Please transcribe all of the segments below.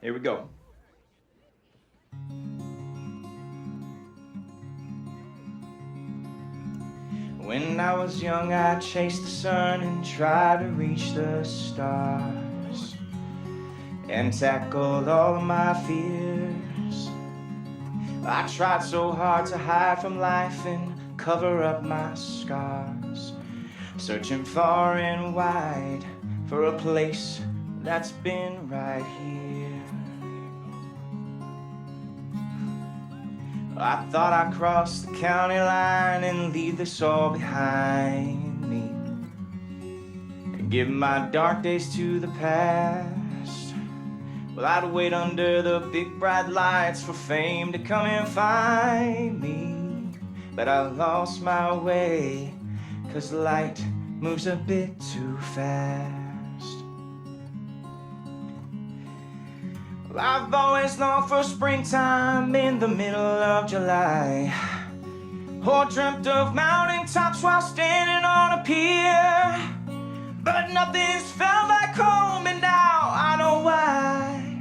Here we go. When I was young, I chased the sun and tried to reach the stars and tackled all of my fears. I tried so hard to hide from life and cover up my scars, searching far and wide for a place that's been right here. I thought I'd cross the county line and leave this all behind me and give my dark days to the past. Well, I'd wait under the big bright lights for fame to come and find me, but I lost my way 'cause light moves a bit too fast. Well, I've always longed for springtime in the middle of July, or dreamt of mountaintops while standing on a pier, but nothing's felt like home, and now I know why.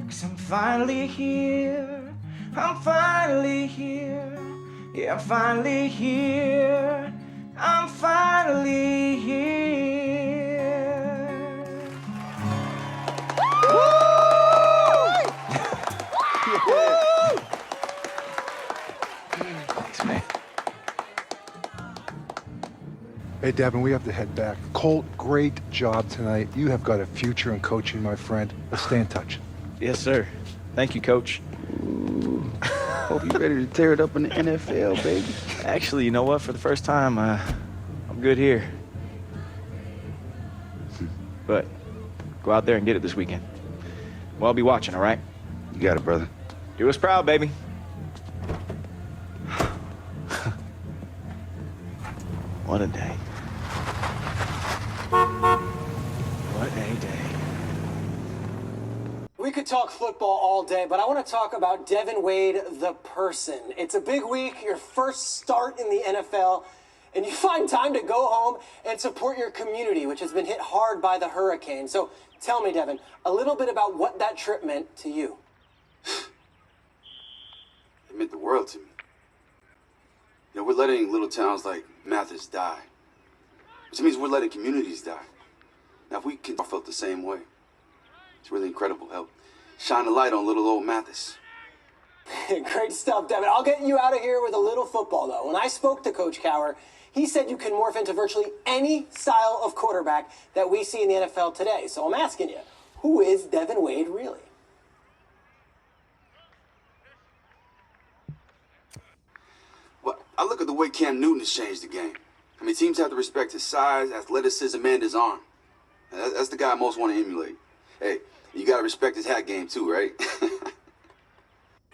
'Cause I'm finally here, I'm finally here, yeah, I'm finally here, I'm finally here. Woo! Thanks, man. Hey, Devin, we have to head back. Colt, great job tonight. You have got a future in coaching, my friend. Let's stay in touch. Yes, sir. Thank you, Coach. Ooh. Hope you're ready to tear it up in the NFL, baby. Actually, you know what? For the first time, I'm good here. But go out there and get it this weekend. Well, I'll be watching, all right? You got it, brother. Do us proud, baby. What a day. What a day. We could talk football all day, but I want to talk about Devin Wade, the person. It's a big week, your first start in the NFL, and you find time to go home and support your community, which has been hit hard by the hurricane. So tell me, Devin, a little bit about what that trip meant to you. It meant the world to me. You know, we're letting little towns like Mathis die, which means we're letting communities die. Now, if we can all felt the same way, it's really incredible. Help shine a light on little old Mathis. Great stuff, Devin. I'll get you out of here with a little football, though. When I spoke to Coach Cowher, he said you can morph into virtually any style of quarterback that we see in the NFL today. So I'm asking you, who is Devin Wade really? Well, I look at the way Cam Newton has changed the game. I mean, teams have to respect his size, athleticism, and his arm. That's the guy I most want to emulate. Hey, you got to respect his hat game too, right?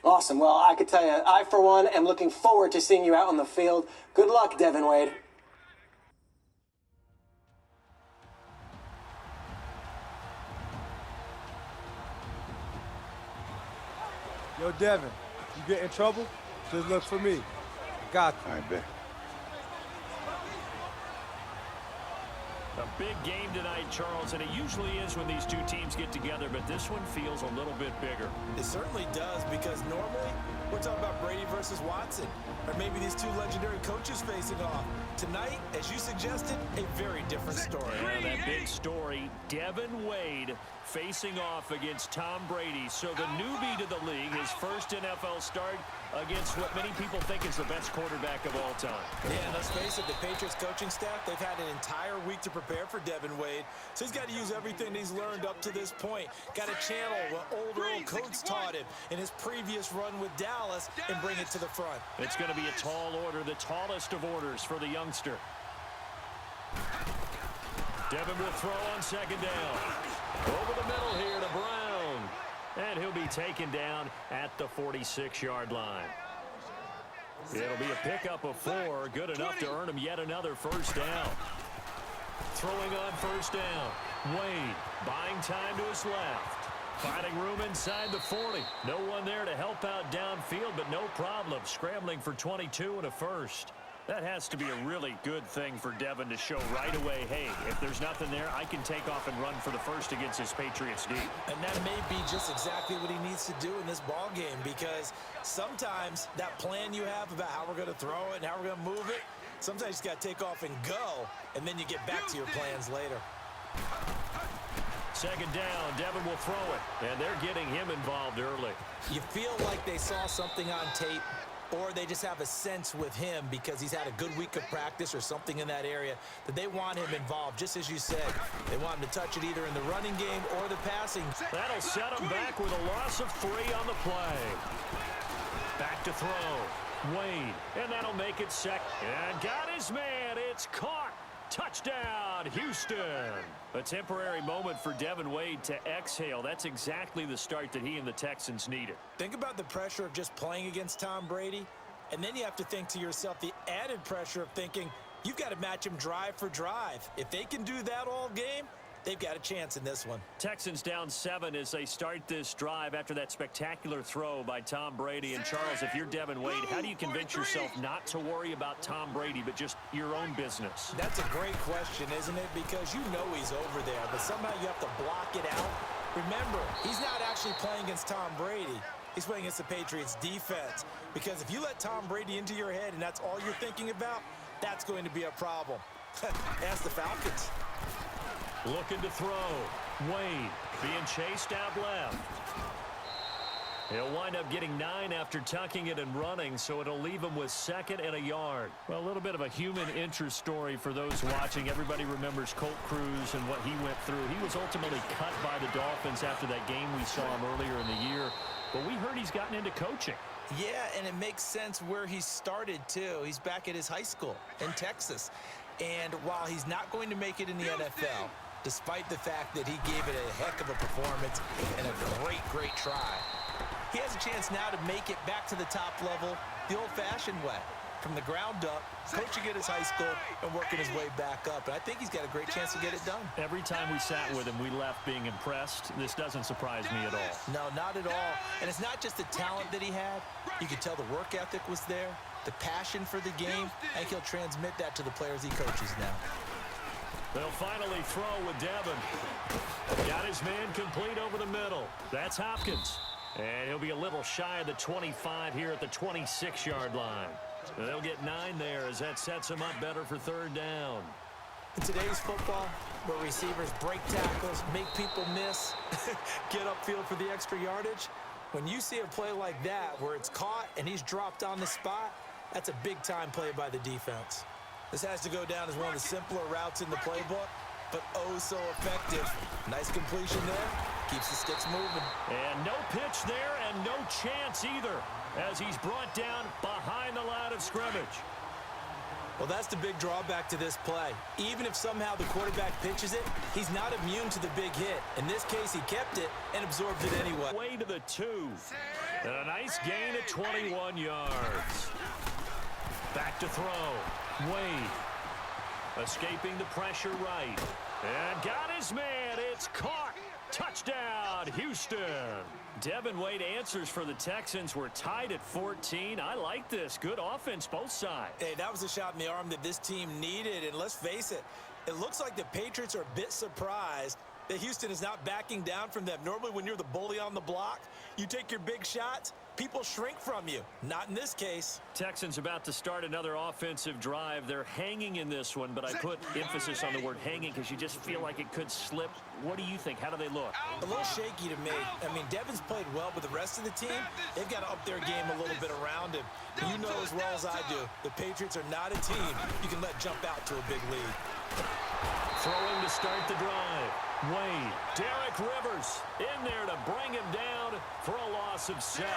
Awesome. Well, I could tell you, I, for one, am looking forward to seeing you out on the field. Good luck, Devin Wade. Yo, Devin, you get in trouble? Just look for me. Got you. All right, bet. A big game tonight, Charles, and it usually is when these two teams get together, but this one feels a little bit bigger. It certainly does, because normally we're talking about Brady versus Watson, or maybe these two legendary coaches facing off. Tonight, as you suggested, a very different story. Yeah, that big story, Devin Wade facing off against Tom Brady. So the newbie to the league, his first NFL start against what many people think is the best quarterback of all time. Yeah, and let's face it, the Patriots coaching staff, they've had an entire week to prepare for Devin Wade. So he's got to use everything he's learned up to this point. Got to channel what old Earl Coates taught him in his previous run with Dallas and bring it to the front. It's going to be a tall order, the tallest of orders for the youngster. Devin will throw on second down. Over the middle here to Brown. And he'll be taken down at the 46-yard line. It'll be a pickup of 4, good enough to earn him yet another first down. Throwing on first down. Wade buying time to his left. Finding room inside the 40. No one there to help out downfield, but no problem. Scrambling for 22 and a first. That has to be a really good thing for Devin to show right away, hey, if there's nothing there, I can take off and run for the first against this Patriots D. And that may be just exactly what he needs to do in this ball game, because sometimes that plan you have about how we're going to throw it and how we're going to move it, sometimes you just got to take off and go, and then you get back to your plans later. Second down, Devin will throw it, and they're getting him involved early. You feel like they saw something on tape, or they just have a sense with him because he's had a good week of practice or something in that area that they want him involved, just as you said. They want him to touch it either in the running game or the passing. That'll set him back with a loss of 3 on the play. Back to throw. Wade, and that'll make it second. And got his man. It's caught. Touchdown, Houston. A temporary moment for Devin Wade to exhale. That's exactly the start that he and the Texans needed. Think about the pressure of just playing against Tom Brady, and then you have to think to yourself the added pressure of thinking you've got to match him drive for drive. If they can do that all game, they've got a chance in this one. Texans down 7 as they start this drive after that spectacular throw by Tom Brady. And Charles, if you're Devin Wade, how do you convince yourself not to worry about Tom Brady, but just your own business? That's a great question, isn't it? Because you know he's over there, but somehow you have to block it out. Remember, he's not actually playing against Tom Brady. He's playing against the Patriots defense. Because if you let Tom Brady into your head and that's all you're thinking about, that's going to be a problem. Ask the Falcons. Looking to throw. Wade being chased out left. He'll wind up getting 9 after tucking it and running, so it'll leave him with 2nd and a yard. Well, a little bit of a human interest story for those watching. Everybody remembers Colt Cruz and what he went through. He was ultimately cut by the Dolphins after that game we saw him earlier in the year. But we heard he's gotten into coaching. Yeah, and it makes sense where he started, too. He's back at his high school in Texas. And while he's not going to make it in the NFL, despite the fact that he gave it a heck of a performance and a great try, he has a chance now to make it back to the top level the old-fashioned way, from the ground up, coaching at his high school and working his way back up. And I think he's got a great chance to get it done. Every time we sat with him, we left being impressed. This doesn't surprise me at all. No, not at all. And it's not just the talent that he had. You could tell the work ethic was there, the passion for the game. I think he'll transmit that to the players he coaches now. They'll finally throw with Devin. Got his man complete over the middle. That's Hopkins. And he'll be a little shy of the 25 here at the 26-yard line. They'll get 9 there as that sets them up better for 3rd down. In today's football, where receivers break tackles, make people miss, get upfield for the extra yardage, when you see a play like that where it's caught and he's dropped on the spot, that's a big-time play by the defense. This has to go down as one of the simpler routes in the playbook, but oh so effective. Nice completion there. Keeps the sticks moving. And no pitch there and no chance either as he's brought down behind the line of scrimmage. Well, that's the big drawback to this play. Even if somehow the quarterback pitches it, he's not immune to the big hit. In this case, he kept it and absorbed it anyway. Way to the 2. And a nice gain of 21 yards. Back to throw. Wade escaping the pressure right. And got his man. It's caught. Touchdown, Houston. Devin Wade answers for the Texans. We're tied at 14. I like this. Good offense, both sides. Hey, that was a shot in the arm that this team needed. And let's face it, it looks like the Patriots are a bit surprised that Houston is not backing down from them. Normally, when you're the bully on the block, you take your big shots, people shrink from you. Not in this case. Texans about to start another offensive drive. They're hanging in this one, but I put emphasis on the word hanging because you just feel like it could slip. What do you think? How do they look? A little shaky to me. I mean, Devin's played well, but the rest of the team, they've got to up their game a little bit around him. You know as well as I do, the Patriots are not a team you can let jump out to a big lead. Throwing to start the drive. Wade, Derek Rivers in there to bring him down for a loss of 7.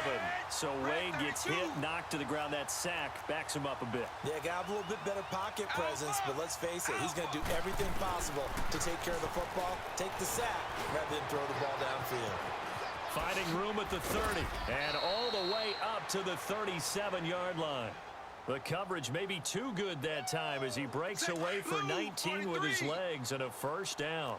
So Wade gets hit, knocked to the ground. That sack backs him up a bit. Yeah, got a little bit better pocket presence, but let's face it, he's going to do everything possible to take care of the football, take the sack, rather than throw the ball downfield. Finding room at the 30 and all the way up to the 37-yard line. The coverage may be too good that time as he breaks away for 19 with his legs and a 1st down.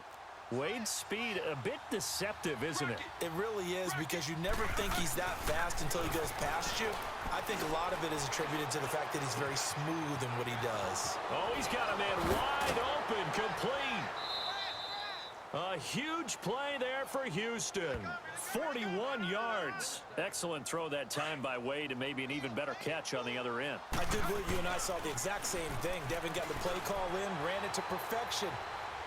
Wade's speed, a bit deceptive, isn't it? It really is, because you never think he's that fast until he goes past you. I think a lot of it is attributed to the fact that he's very smooth in what he does. Oh, he's got a man wide open, complete. A huge play there for Houston. 41 yards. Excellent throw that time by Wade, and maybe an even better catch on the other end. I do believe you and I saw the exact same thing. Devin got the play call in, ran it to perfection.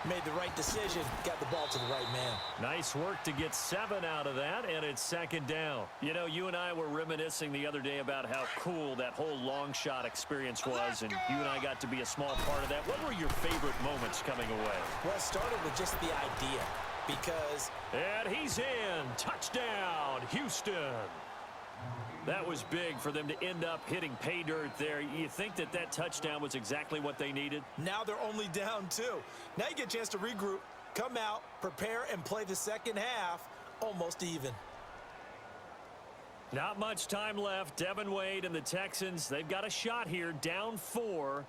Made the right decision, got the ball to the right man. Nice work to get 7 out of that, and it's second down. You know, you and I were reminiscing the other day about how cool that whole long shot experience was, and you and I got to be a small part of that. What were your favorite moments coming away? Well, it started with just the idea, because... And he's in. Touchdown, Houston. That was big for them to end up hitting pay dirt there. You think that that touchdown was exactly what they needed? Now they're only down 2. Now you get a chance to regroup, come out, prepare, and play the second half almost even. Not much time left. Devin Wade and the Texans, they've got a shot here, down 4.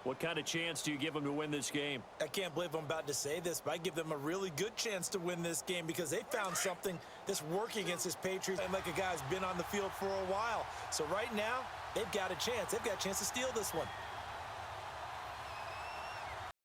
What kind of chance do you give them to win this game? I can't believe I'm about to say this, but I give them a really good chance to win this game because they found something that's working against this Patriots and like a guy who's been on the field for a while. So right now, they've got a chance. They've got a chance to steal this one.